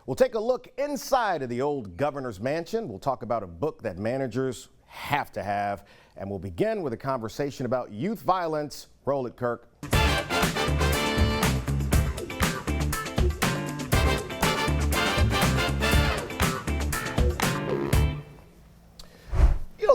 We'll take a look inside of the old governor's mansion. We'll talk about a book that managers have to have. And we'll begin with a conversation about youth violence. Roll it, Kirk.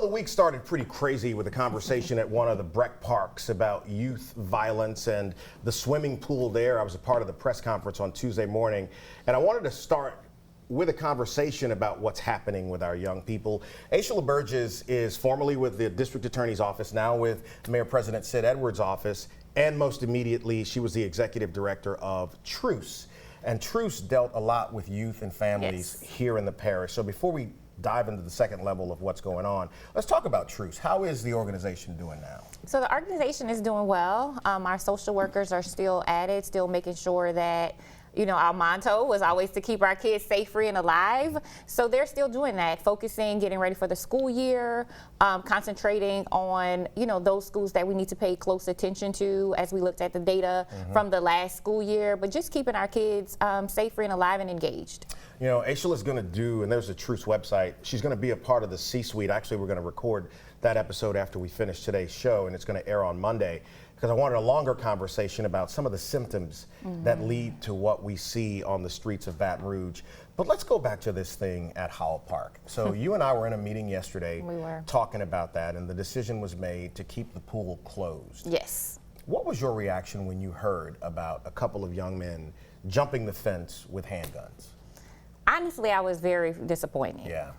The week started pretty crazy with a conversation at one of the Breck Parks about youth violence and the swimming pool there. I was a part of the press conference on Tuesday morning, and I wanted to start with a conversation about what's happening with our young people. Aishala Burgess is formerly with the district attorney's office, now with Mayor President Sid Edwards' office, and most immediately, she was the executive director of TRUCE. And TRUCE dealt a lot with youth and families here in the parish. So before we dive into the second level of what's going on, let's talk about TRUCE. How is the organization doing now? So the organization is doing well. Our social workers are still at it, still making sure that, you know, our motto was always to keep our kids safe, free, and alive. So they're still doing that, focusing, getting ready for the school year, concentrating on, you know, those schools that we need to pay close attention to as we looked at the data from the last school year, but just keeping our kids safe, free, and alive and engaged. You know, Aishala's going to do, and there's a TRUCE website, she's going to be a part of the C-suite. Actually, we're going to record that episode after we finish today's show, and it's going to air on Monday, because I wanted a longer conversation about some of the symptoms that lead to what we see on the streets of Baton Rouge. But let's go back to this thing at Howell Park. So you and I were in a meeting yesterday talking about that, and the decision was made to keep the pool closed. Yes. What was your reaction when you heard about a couple of young men jumping the fence with handguns? Honestly, I was very disappointed. Yeah.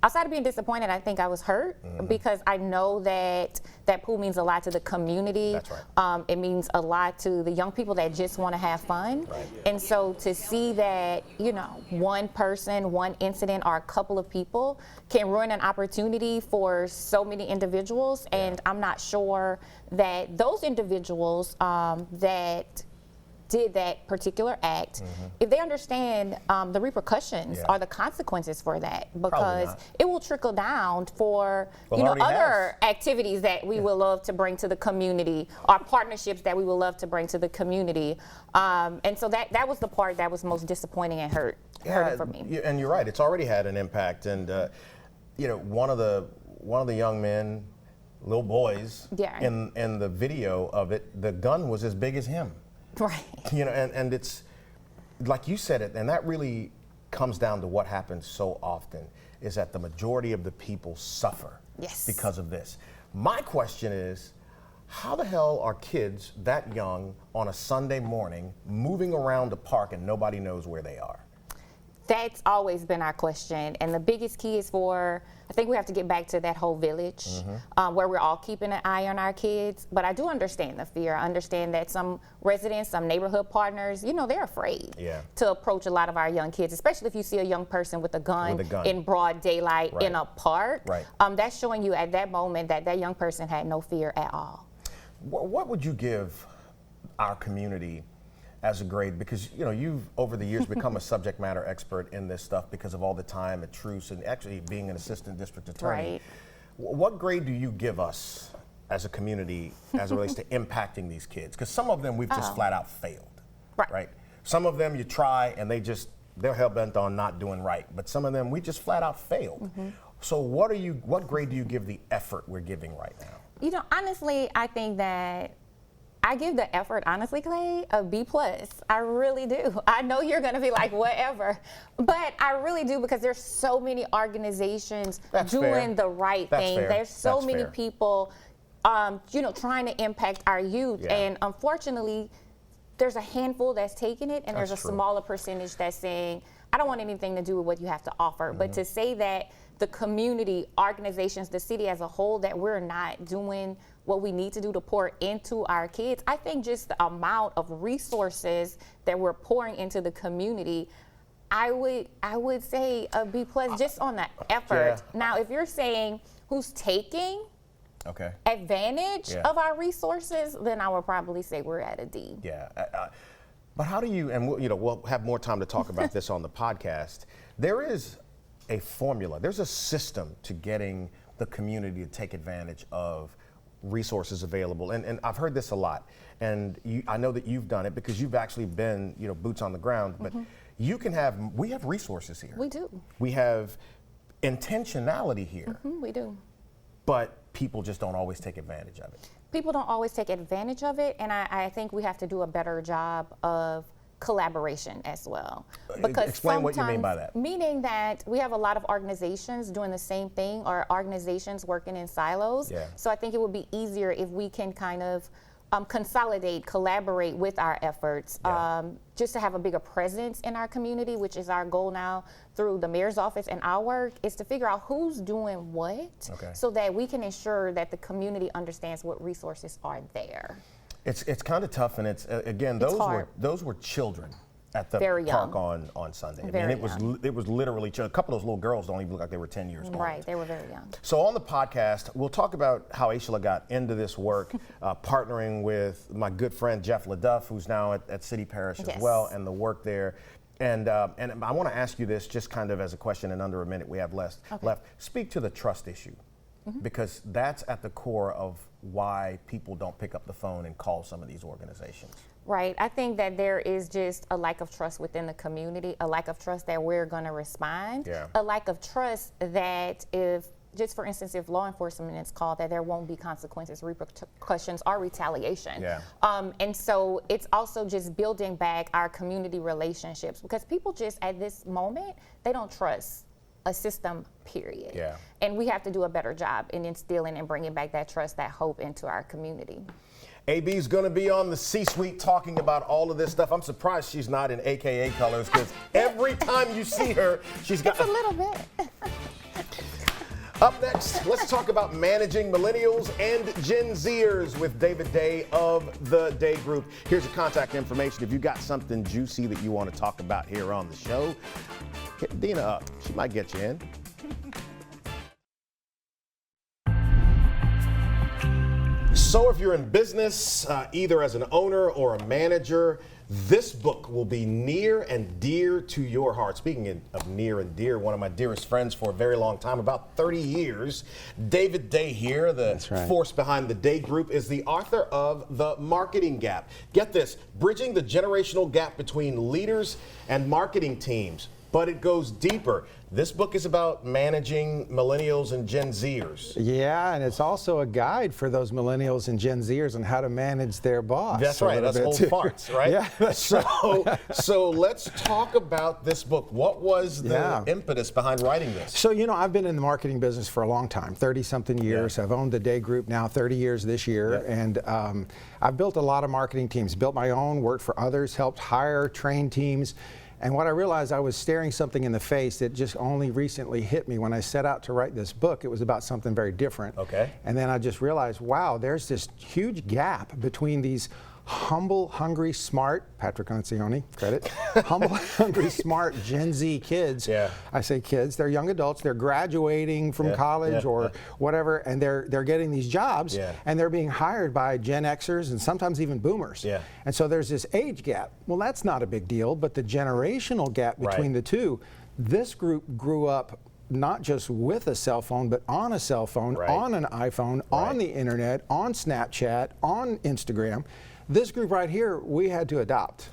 Outside of being disappointed, I think I was hurt because I know that that pool means a lot to the community. That's right. It means a lot to the young people that just want to have fun. Right. And so to see that, you know, one person, one incident, or a couple of people can ruin an opportunity for so many individuals. And I'm not sure that those individuals that did that particular act, if they understand the repercussions or the consequences for that, because it will trickle down for other activities that we would love to bring to the community, or partnerships that we would love to bring to the community. And so that was the part that was most disappointing and hurting for me. And you're right, it's already had an impact. And you know, one of the young men, little boys, in the video of it, the gun was as big as him. Right. You know, and it's like you said it, and that really comes down to what happens so often, is that the majority of the people suffer because of this. My question is, how the hell are kids that young on a Sunday morning moving around the park and nobody knows where they are? That's always been our question. And the biggest key is I think we have to get back to that whole village where we're all keeping an eye on our kids. But I do understand the fear. I understand that some residents, some neighborhood partners, you know, they're afraid to approach a lot of our young kids, especially if you see a young person with a gun in broad daylight in a park. That's showing you at that moment that that young person had no fear at all. What would you give our community as a grade? Because, you know, you've over the years become a subject matter expert in this stuff because of all the time at TRUCE and actually being an assistant district attorney. What grade do you give us as a community as it relates to impacting these kids? Because some of them we've just flat out failed, right? Some of them you try and they're hell-bent on not doing right, but some of them we just flat out failed. So what grade do you give the effort we're giving right now? You know, honestly, I think that I give the effort, honestly, Clay, a B+. I really do. I know you're going to be like, whatever. But I really do, because there's so many organizations doing the right thing. There's so many people, you know, trying to impact our youth. And unfortunately, there's a handful that's taking it, and there's a smaller percentage that's saying, I don't want anything to do with what you have to offer. But to say that the community, organizations, the city as a whole, that we're not doing what we need to do to pour into our kids, I think just the amount of resources that we're pouring into the community, I would say a B+ just on the effort. Now, if you're saying who's taking advantage of our resources, then I would probably say we're at a D. But how do you, and we'll have more time to talk about this on the podcast, there is a formula, there's a system to getting the community to take advantage of resources available. And I've heard this a lot, and I know that you've done it because you've actually been, boots on the ground, but we have resources here. We do. We have intentionality here, We do. but people just don't always take advantage of it. People don't always take advantage of it, and I think we have to do a better job of collaboration as well. Explain what you mean by that. Meaning that we have a lot of organizations doing the same thing, or organizations working in silos. Yeah. So I think it would be easier if we can kind of consolidate, collaborate with our efforts, just to have a bigger presence in our community, which is our goal now through the mayor's office and our work, is to figure out who's doing what, so that we can ensure that the community understands what resources are there. It's kind of tough, and it's again, those were children at the park on Sunday. I mean, it was literally a couple of those little girls don't even look like they were 10 years old. Right, they were very young. So on the podcast, we'll talk about how Aishala got into this work, partnering with my good friend Jeff LaDuff, who's now at City Parish as well, and the work there. And I want to ask you this just kind of as a question in under a minute we have left. Speak to the trust issue, because that's at the core of why people don't pick up the phone and call some of these organizations. Right. I think that there is just a lack of trust within the community, a lack of trust that we're going to respond, a lack of trust that if, just for instance, if law enforcement is called, that there won't be consequences, repercussions, or retaliation. And so it's also just building back our community relationships, because people just at this moment, they don't trust a system, period. And we have to do a better job in instilling and bringing back that trust, that hope into our community. AB's going to be on the C-suite talking about all of this stuff. I'm surprised she's not in AKA colors, because every time you see her, she's got a little bit. Up next, let's talk about managing millennials and Gen Zers with David Day of the Day Group. Here's your contact information. If you got something juicy that you want to talk about here on the show, hit Dina up. She might get you in. So if you're in business, either as an owner or a manager, this book will be near and dear to your heart. Speaking of near and dear, one of my dearest friends for a very long time, about 30 years, David Day here, the force behind the Day Group, is the author of The Marketing Gap. Get this, bridging the generational gap between leaders and marketing teams. But it goes deeper. This book is about managing millennials and Gen Zers. Yeah, and it's also a guide for those millennials and Gen Zers on how to manage their boss. That's right, that's old farts, right? Yeah, that's right. So let's talk about this book. What was the impetus behind writing this? So, you know, I've been in the marketing business for a long time, 30-something years. I've owned the Day Group now 30 years this year, and I've built a lot of marketing teams, built my own, worked for others, helped hire, train teams. And what I realized, I was staring something in the face that just only recently hit me when I set out to write this book. It was about something very different. And then I just realized, wow, there's this huge gap between these humble, hungry, smart, Patrick Ancioni, credit, humble, hungry, smart Gen Z kids. I say kids, they're young adults, they're graduating from college or whatever, and they're getting these jobs, and they're being hired by Gen Xers and sometimes even boomers. And so there's this age gap. Well, that's not a big deal, but the generational gap between the two, this group grew up not just with a cell phone, but on a cell phone, on an iPhone, on the internet, on Snapchat, on Instagram. This group right here, we had to adopt.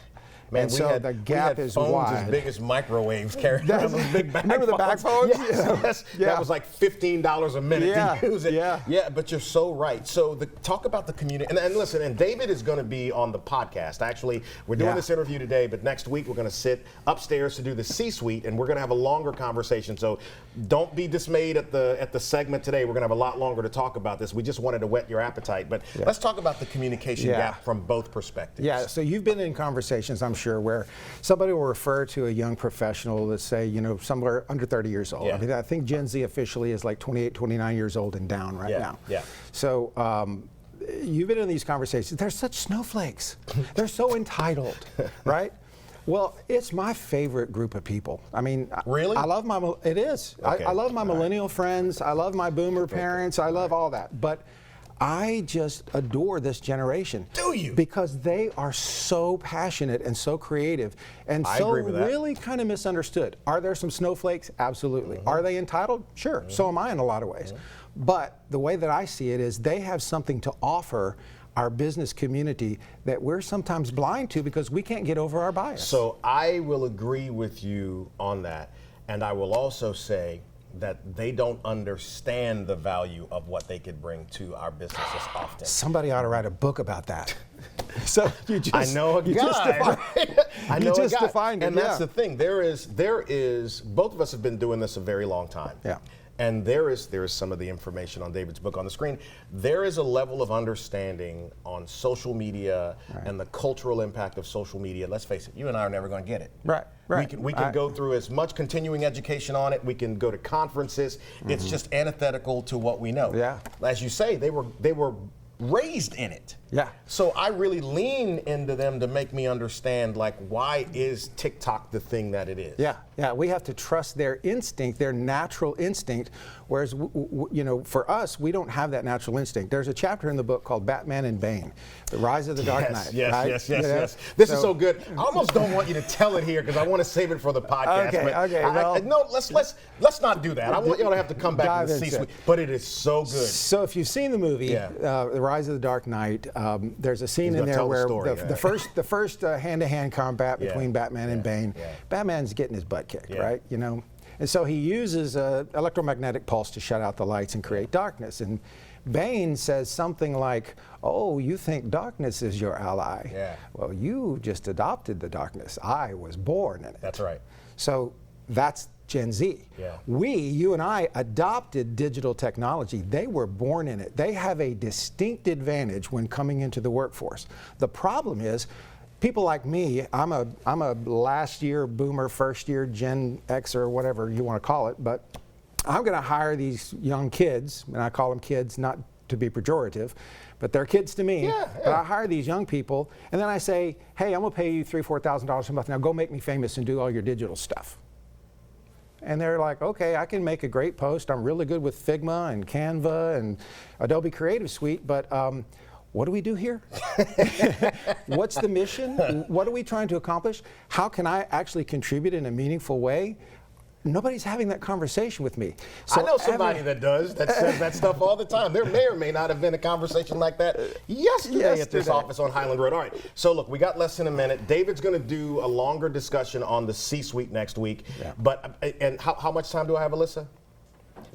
Man, and so the gap is wide. Phones as big as microwaves carrying around those big back Remember the back phones? That was like $15 a minute to use it. Yeah, but you're so right. So talk about the community. And listen, and David is going to be on the podcast. Actually, we're doing this interview today, but next week we're going to sit upstairs to do the C-suite, and we're going to have a longer conversation. So don't be dismayed at the segment today. We're going to have a lot longer to talk about this. We just wanted to whet your appetite. But let's talk about the communication gap from both perspectives. Yeah, so you've been in conversations, I'm sure, where somebody will refer to a young professional, let's say, you know, somewhere under 30 years old. I mean, I think Gen Z officially is like 28, 29 years old and down right now. So you've been in these conversations. They're such snowflakes. They're so entitled, right? Well, it's my favorite group of people. I mean, really? I love it is. I love my millennial friends. I love my boomer parents. I love all that. But I just adore this generation. Do you? Because they are so passionate and so creative and so really kind of misunderstood. Are there some snowflakes? Absolutely. Are they entitled? Sure. So am I in a lot of ways. But the way that I see it is they have something to offer our business community that we're sometimes blind to because we can't get over our bias. So I will agree with you on that. And I will also say that they don't understand the value of what they could bring to our businesses often. Somebody ought to write a book about that. So you just, I know a you guy. just defined, Right? I know you just a guy. defined it. And that's the thing. There is. Both of us have been doing this a very long time. Yeah. And there is some of the information on David's book on the screen. There is a level of understanding on social media and the cultural impact of social media. Let's face it, you and I are never going to get it. Right. We can go through as much continuing education on it. We can go to conferences. It's just antithetical to what we know. Yeah. As you say, they were raised in it. Yeah. So I really lean into them to make me understand, like, why is TikTok the thing that it is? Yeah, we have to trust their instinct, their natural instinct, whereas, for us, we don't have that natural instinct. There's a chapter in the book called Batman and Bane, The Rise of the Dark Knight. Yes. This is so good. I almost don't want you to tell it here because I want to save it for the podcast. Okay. No, let's not do that. I want y'all to have to come back to the C-suite. But it is so good. So if you've seen the movie, The Rise of the Dark Knight, there's a scene in there where the first hand-to-hand combat between Batman and Bane, Batman's getting his butt kicked, right? And so he uses an electromagnetic pulse to shut out the lights and create darkness. And Bane says something like, "Oh, you think darkness is your ally? Yeah. Well, you just adopted the darkness. I was born in it." That's right. So that's Gen Z. Yeah. You and I adopted digital technology. They were born in it. They have a distinct advantage when coming into the workforce. The problem is, people like me, I'm a last year boomer, first year Gen X or whatever you want to call it, but I'm going to hire these young kids, and I call them kids not to be pejorative, but they're kids to me. But I hire these young people, and then I say, "Hey, I'm going to pay you $3,000, $4,000 a month. Now go make me famous and do all your digital stuff." And they're like, "Okay, I can make a great post. I'm really good with Figma and Canva and Adobe Creative Suite, but what do we do here? What's the mission? What are we trying to accomplish? How can I actually contribute in a meaningful way?" Nobody's having that conversation with me. So I know somebody that says that stuff all the time. There may or may not have been a conversation like that yesterday at this office on Highland Road. All right, so look, we got less than a minute. David's going to do a longer discussion on the C-suite next week. Yeah. And how much time do I have, Alyssa?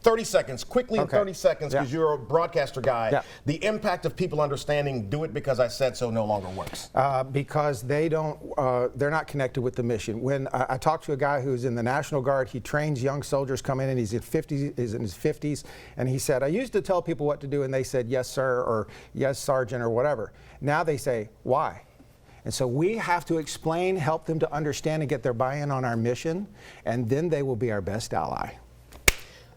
30 seconds, quickly in 30 seconds, because you're a broadcaster guy. Yeah. The impact of people understanding "do it because I said so" no longer works. Because they're not connected with the mission. When I talked to a guy who's in the National Guard, he trains young soldiers come in, and he's in his 50s, and he said, "I used to tell people what to do, and they said, 'Yes, sir,' or 'Yes, sergeant,' or whatever. Now they say, 'Why?' And so we have to explain, help them to understand and get their buy-in on our mission, and then they will be our best ally."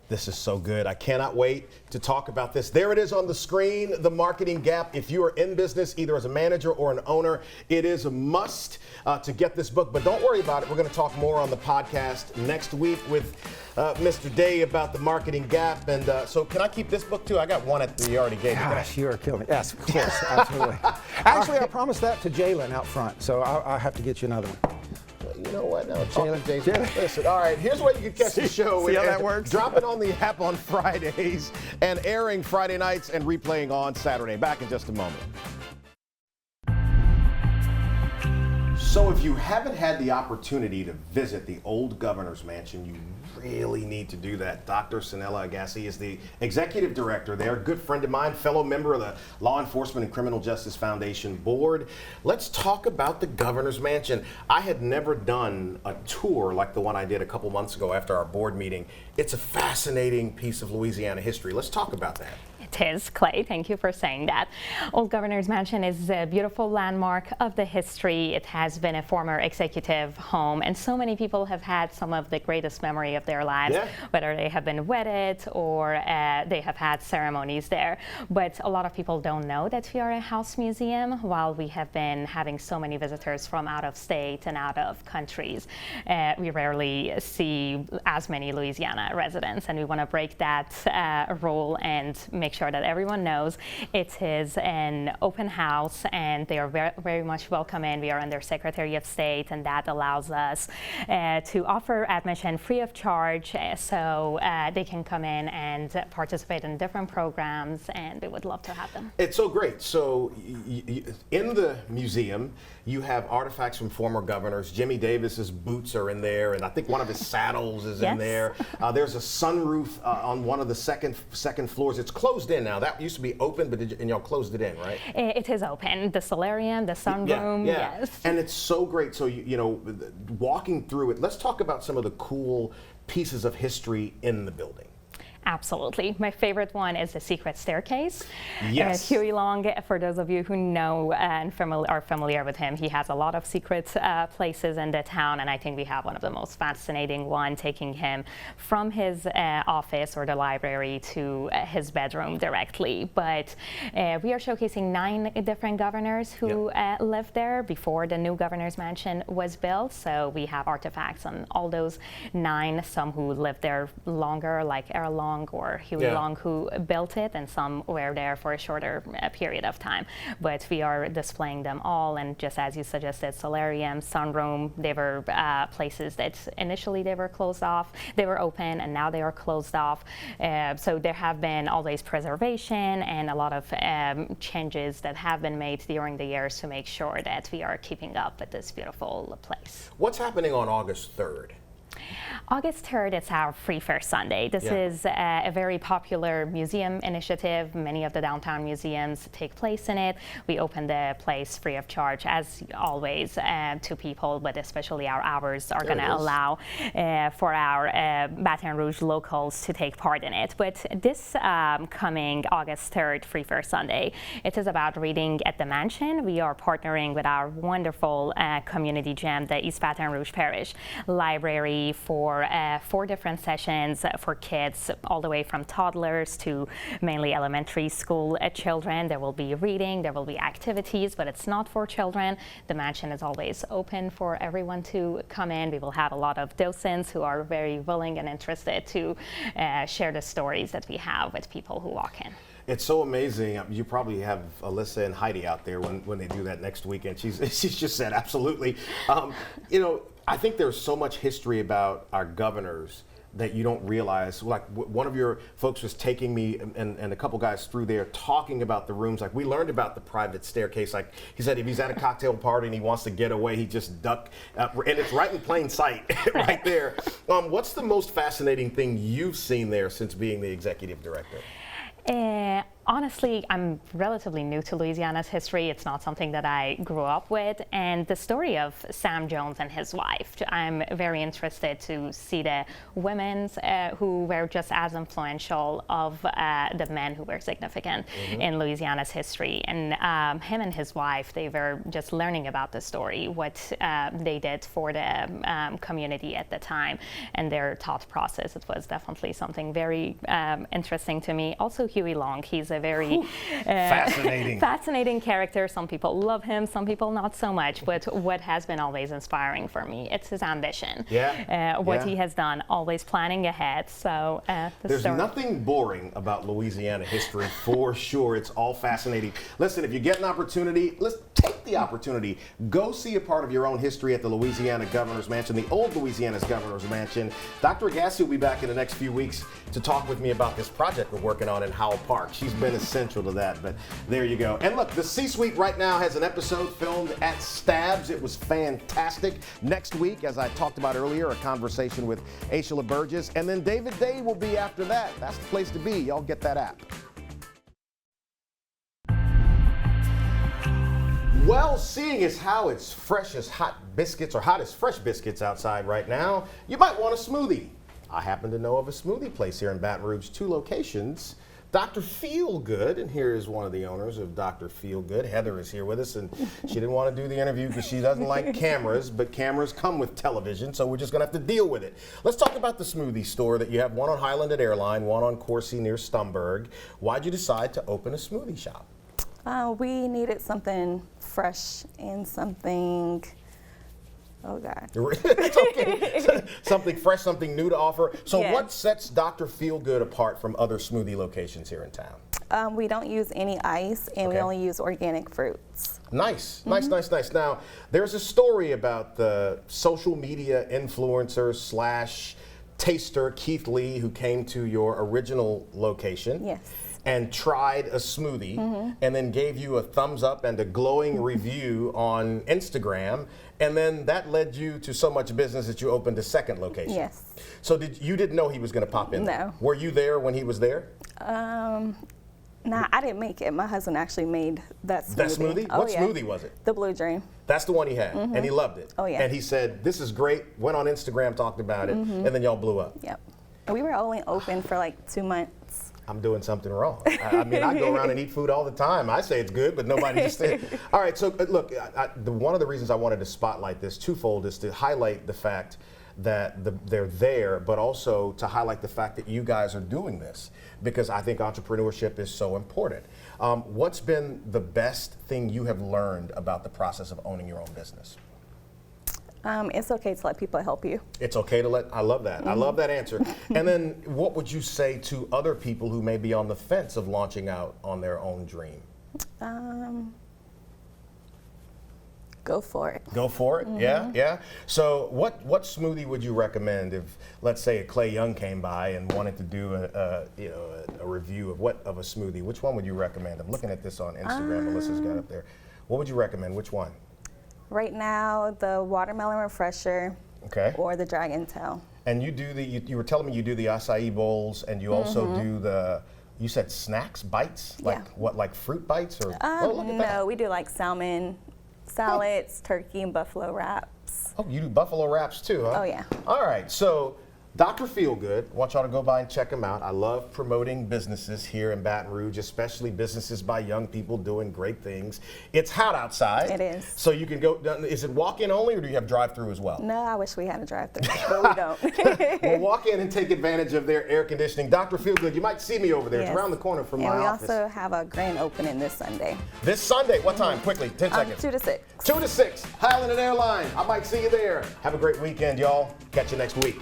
This is so good. I cannot wait to talk about this. There it is on the screen, The Marketing Gap. If you are in business, either as a manager or an owner, it is a must to get this book. But don't worry about it. We're going to talk more on the podcast next week with Mr. Day about The Marketing Gap. And so can I keep this book too? I got one that you already gave me. Gosh, you are killing me. Yes, of course, absolutely. Actually, I promised that to Jalen out front, so I'll have to get you another one. You know what? Now, Jalen. Listen, all right, here's where you can catch the show. See how that works? Drop it on the app on Fridays and airing Friday nights and replaying on Saturday. Back in just a moment. So if you haven't had the opportunity to visit the old governor's mansion, you really need to do that. Dr. Sinella Aghasi is the executive director there, good friend of mine, fellow member of the Law Enforcement and Criminal Justice Foundation board. Let's talk about the governor's mansion. I had never done a tour like the one I did a couple months ago after our board meeting. It's a fascinating piece of Louisiana history. Let's talk about that. It is, Clay. Thank you for saying that. Old Governor's Mansion is a beautiful landmark of the history. It has been a former executive home, and so many people have had some of the greatest memory of their lives, whether they have been wedded or they have had ceremonies there. But a lot of people don't know that we are a house museum, while we have been having so many visitors from out of state and out of countries. We rarely see as many Louisiana residents, and we want to break that rule and make sure sure that everyone knows it is an open house and they are very, very much welcome in. We are under Secretary of State, and that allows us to offer admission free of charge, so they can come in and participate in different programs, and we would love to have them. It's so great. So in the museum, you have artifacts from former governors. Jimmy Davis's boots are in there, and I think one of his saddles is in there. There's a sunroof on one of the second floors. It's closed in now. That used to be open, but and y'all closed it in, right? It is open. The solarium, the sunroom, yes. And it's so great. So you know, walking through it. Let's talk about some of the cool pieces of history in the building. Absolutely. My favorite one is the secret staircase. Yes. Huey Long, for those of you who know and are familiar with him, he has a lot of secret places in the town, and I think we have one of the most fascinating one, taking him from his office or the library to his bedroom directly. But we are showcasing 9 different governors who lived there before the new governor's mansion was built. So we have artifacts on all those 9, some who lived there longer, like Errol Long or Huey Long, who built it, and some were there for a shorter period of time. But we are displaying them all, and just as you suggested, solarium, sunroom, they were places that initially they were closed off, they were open, and now they are closed off. So there have been always preservation and a lot of changes that have been made during the years to make sure that we are keeping up with this beautiful place. What's happening on August 3rd? August 3rd, it's our Free Fair Sunday. This is a very popular museum initiative. Many of the downtown museums take place in it. We open the place free of charge, as always, to people, but especially our hours are going to allow for our Baton Rouge locals to take part in it. But this coming August 3rd, Free Fair Sunday, it is about reading at the mansion. We are partnering with our wonderful community gem, the East Baton Rouge Parish Library, for 4 different sessions for kids, all the way from toddlers to mainly elementary school children. There will be reading, there will be activities, but it's not for children. The mansion is always open for everyone to come in. We will have a lot of docents who are very willing and interested to share the stories that we have with people who walk in. It's so amazing. You probably have Alyssa and Heidi out there when they do that next weekend. She's just said absolutely. You know, I think there's so much history about our governors that you don't realize. Like one of your folks was taking me and a couple guys through there talking about the rooms. Like we learned about the private staircase. Like he said, if he's at a cocktail party and he wants to get away, he just duck, and it's right in plain sight, right there. What's the most fascinating thing you've seen there since being the executive director? Honestly, I'm relatively new to Louisiana's history. It's not something that I grew up with. And the story of Sam Jones and his wife, I'm very interested to see the women who were just as influential of the men who were significant in Louisiana's history. And him and his wife, they were just learning about the story, what they did for the community at the time, and their thought process. It was definitely something very interesting to me. Also, Huey Long, he's a very fascinating character. Some people love him, some people not so much. But what has been always inspiring for me, it's his ambition. What he has done, always planning ahead. So there's nothing boring about Louisiana history, for sure. It's all fascinating. Listen, if you get an opportunity, let's take the opportunity. Go see a part of your own history at the Louisiana Governor's Mansion, the old Louisiana's Governor's Mansion. Dr. Aghasi will be back in the next few weeks to talk with me about this project we're working on in Howell Park. She's been essential to that, but there you go. And look, the C-Suite right now has an episode filmed at Stabs. It was fantastic. Next week, as I talked about earlier, a conversation with Aishala Burgess, and then David Day will be after that. That's the place to be. Y'all get that app. Well, seeing as how it's fresh as hot biscuits, or hot as fresh biscuits outside right now, you might want a smoothie. I happen to know of a smoothie place here in Baton Rouge, 2 locations. Dr. Feelgood, and here is one of the owners of Dr. Feelgood. Heather is here with us, and she didn't want to do the interview because she doesn't like cameras, but cameras come with television, so we're just going to have to deal with it. Let's talk about the smoothie store that you have, one on Highland at Airline, one on Coursey near Stumberg. Why'd you decide to open a smoothie shop? We needed something fresh and something, oh God. It's okay. Something fresh, something new to offer. So what sets Dr. Feelgood apart from other smoothie locations here in town? We don't use any ice, and we Okay. only use organic fruits. Nice, nice, nice, nice. Now, there's a story about the social media influencer slash taster Keith Lee, who came to your original location. Yes. And tried a smoothie and then gave you a thumbs up and a glowing review on Instagram, and then that led you to so much business that you opened a second location. Yes. So you didn't know he was going to pop in? No. Were you there when he was there? Nah, I didn't make it. My husband actually made that smoothie. That smoothie? Oh, What yeah. smoothie was it? The Blue Dream. That's the one he had, and he loved it. Oh, yeah. And he said, "This is great." Went on Instagram, talked about it, and then y'all blew up. Yep. And we were only open for like 2 months. I'm doing something wrong. I mean, I go around and eat food all the time. I say it's good, but nobody just says. All right, so look, one of the reasons I wanted to spotlight this twofold is to highlight the fact that they're there, but also to highlight the fact that you guys are doing this, because I think entrepreneurship is so important. What's been the best thing you have learned about the process of owning your own business? It's okay to let people help you. It's okay to I love that. I love that answer. And then what would you say to other people who may be on the fence of launching out on their own dream? Go for it. Go for it. Yeah, yeah. So what smoothie would you recommend if, let's say, a Clay Young came by and wanted to do a review of a smoothie? Which one would you recommend? I'm looking at this on Instagram. Melissa's got it there. What would you recommend? Which one? Right now, the watermelon refresher Okay. or the dragon tail. And you do you were telling me you do the acai bowls, and you also do you said snacks, bites? Like Yeah. what, like fruit bites? Or oh, look at that. No, we do like salmon, salads, turkey, and buffalo wraps. Oh, you do buffalo wraps too, huh? Oh, yeah. All right, so Dr. Feelgood, I want y'all to go by and check him out. I love promoting businesses here in Baton Rouge, especially businesses by young people doing great things. It's hot outside. It is. So you can go, is it walk-in only, or do you have drive-through as well? No, I wish we had a drive-thru, but we don't. Well, walk in and take advantage of their air conditioning. Dr. Feelgood, you might see me over there. It's Yes. around the corner from And my we office. also have a grand opening this Sunday. This Sunday, what time? Quickly, 10 seconds. 2 to 6. 2 to 6, Highland and Airline. I might see you there. Have a great weekend, y'all. Catch you next week.